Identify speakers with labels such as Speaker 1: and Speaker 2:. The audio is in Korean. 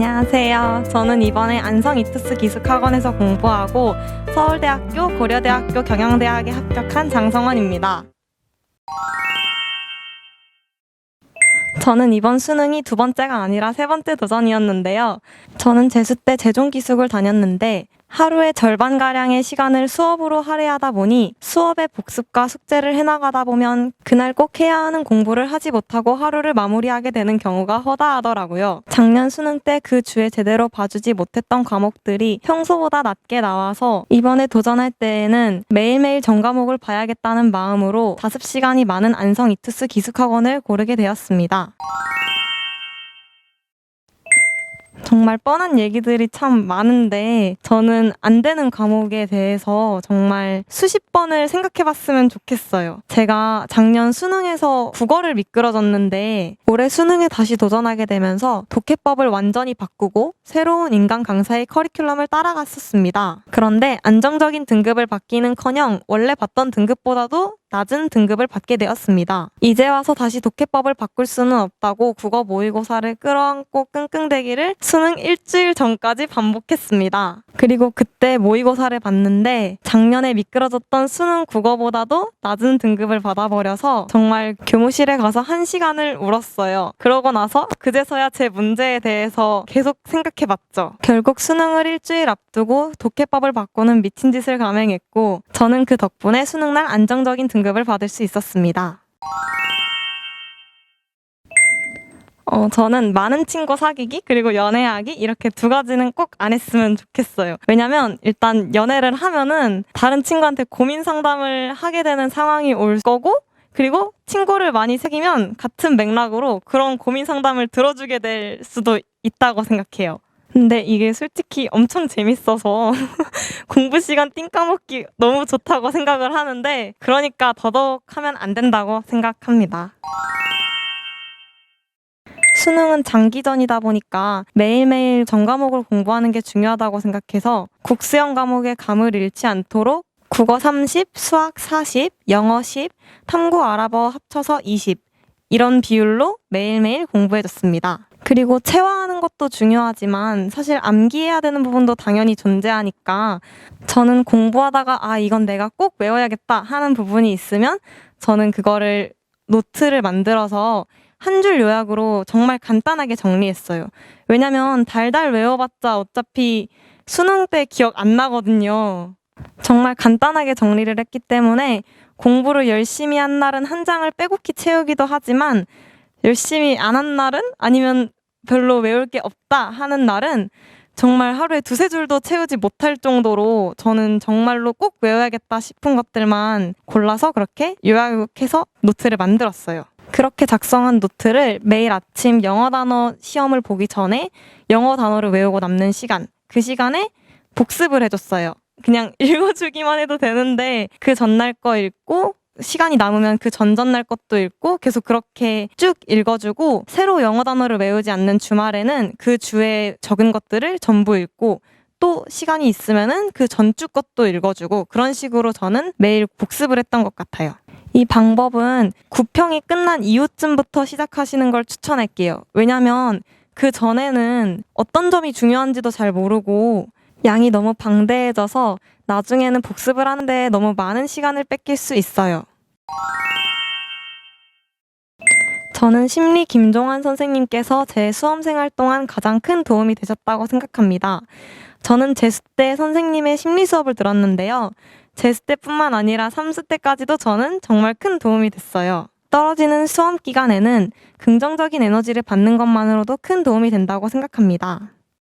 Speaker 1: 안녕하세요. 저는 이번에 안성 이투스 기숙학원에서 공부하고 서울대학교, 고려대학교 경영대학에 합격한 장성원입니다. 저는 이번 수능이 두 번째가 아니라 세 번째 도전이었는데요. 저는 재수 때 재종기숙을 다녔는데 하루의 절반가량의 시간을 수업으로 할애하다 보니 수업의 복습과 숙제를 해나가다 보면 그날 꼭 해야 하는 공부를 하지 못하고 하루를 마무리하게 되는 경우가 허다하더라고요. 작년 수능 때 그 주에 제대로 봐주지 못했던 과목들이 평소보다 낮게 나와서 이번에 도전할 때에는 매일매일 전과목을 봐야겠다는 마음으로 자습 시간이 많은 안성 이투스 기숙학원을 고르게 되었습니다. 정말 뻔한 얘기들이 참 많은데 저는 안 되는 과목에 대해서 정말 수십 번을 생각해봤으면 좋겠어요. 제가 작년 수능에서 국어를 미끄러졌는데 올해 수능에 다시 도전하게 되면서 독해법을 완전히 바꾸고 새로운 인간 강사의 커리큘럼을 따라갔었습니다. 그런데 안정적인 등급을 받기는커녕 원래 받던 등급보다도 낮은 등급을 받게 되었습니다. 이제 와서 다시 독해법을 바꿀 수는 없다고 국어 모의고사를 끌어안고 끙끙대기를 수능 일주일 전까지 반복했습니다. 그리고 그때 모의고사를 봤는데 작년에 미끄러졌던 수능 국어보다도 낮은 등급을 받아버려서 정말 교무실에 가서 1시간을 울었어요. 그러고 나서 그제서야 제 문제에 대해서 계속 생각해봤죠. 결국 수능을 일주일 앞두고 독해법을 바꾸는 미친 짓을 감행했고 저는 그 덕분에 수능날 안정적인 등급을 받을 수 있었습니다. 저는 많은 친구 사귀기 그리고 연애하기 이렇게 두 가지는 꼭 안 했으면 좋겠어요. 왜냐면 일단 연애를 하면은 다른 친구한테 고민 상담을 하게 되는 상황이 올 거고 그리고 친구를 많이 사귀면 같은 맥락으로 그런 고민 상담을 들어주게 될 수도 있다고 생각해요. 근데 이게 솔직히 엄청 재밌어서 공부 시간 띵 까먹기 너무 좋다고 생각을 하는데 그러니까 더더욱 하면 안 된다고 생각합니다. 수능은 장기전이다 보니까 매일매일 전과목을 공부하는 게 중요하다고 생각해서 국수형 과목의 감을 잃지 않도록 국어 30, 수학 40, 영어 10, 탐구 아랍어 합쳐서 20 이런 비율로 매일매일 공부해줬습니다. 그리고 체화하는 것도 중요하지만 사실 암기해야 되는 부분도 당연히 존재하니까 저는 공부하다가 이건 내가 꼭 외워야겠다 하는 부분이 있으면 저는 그거를 노트를 만들어서 한 줄 요약으로 정말 간단하게 정리했어요. 왜냐면 달달 외워봤자 어차피 수능 때 기억 안 나거든요. 정말 간단하게 정리를 했기 때문에 공부를 열심히 한 날은 한 장을 빼곡히 채우기도 하지만 열심히 안 한 날은 아니면 별로 외울 게 없다 하는 날은 정말 하루에 두세 줄도 채우지 못할 정도로 저는 정말로 꼭 외워야겠다 싶은 것들만 골라서 그렇게 요약해서 노트를 만들었어요. 그렇게 작성한 노트를 매일 아침 영어 단어 시험을 보기 전에 영어 단어를 외우고 남는 시간, 그 시간에 복습을 해줬어요. 그냥 읽어주기만 해도 되는데 그 전날 거 읽고 시간이 남으면 그 전전날 것도 읽고 계속 그렇게 쭉 읽어주고 새로 영어 단어를 외우지 않는 주말에는 그 주에 적은 것들을 전부 읽고 또 시간이 있으면은 그 전주 것도 읽어주고 그런 식으로 저는 매일 복습을 했던 것 같아요. 이 방법은 9평이 끝난 이후쯤부터 시작하시는 걸 추천할게요. 왜냐면 그 전에는 어떤 점이 중요한지도 잘 모르고 양이 너무 방대해져서 나중에는 복습을 하는데 너무 많은 시간을 뺏길 수 있어요. 저는 심리 김종환 선생님께서 제 수험생활 동안 가장 큰 도움이 되셨다고 생각합니다. 저는 재수 때 선생님의 심리 수업을 들었는데요. 재수 때뿐만 아니라 3수 때까지도 저는 정말 큰 도움이 됐어요. 떨어지는 수험 기간에는 긍정적인 에너지를 받는 것만으로도 큰 도움이 된다고 생각합니다.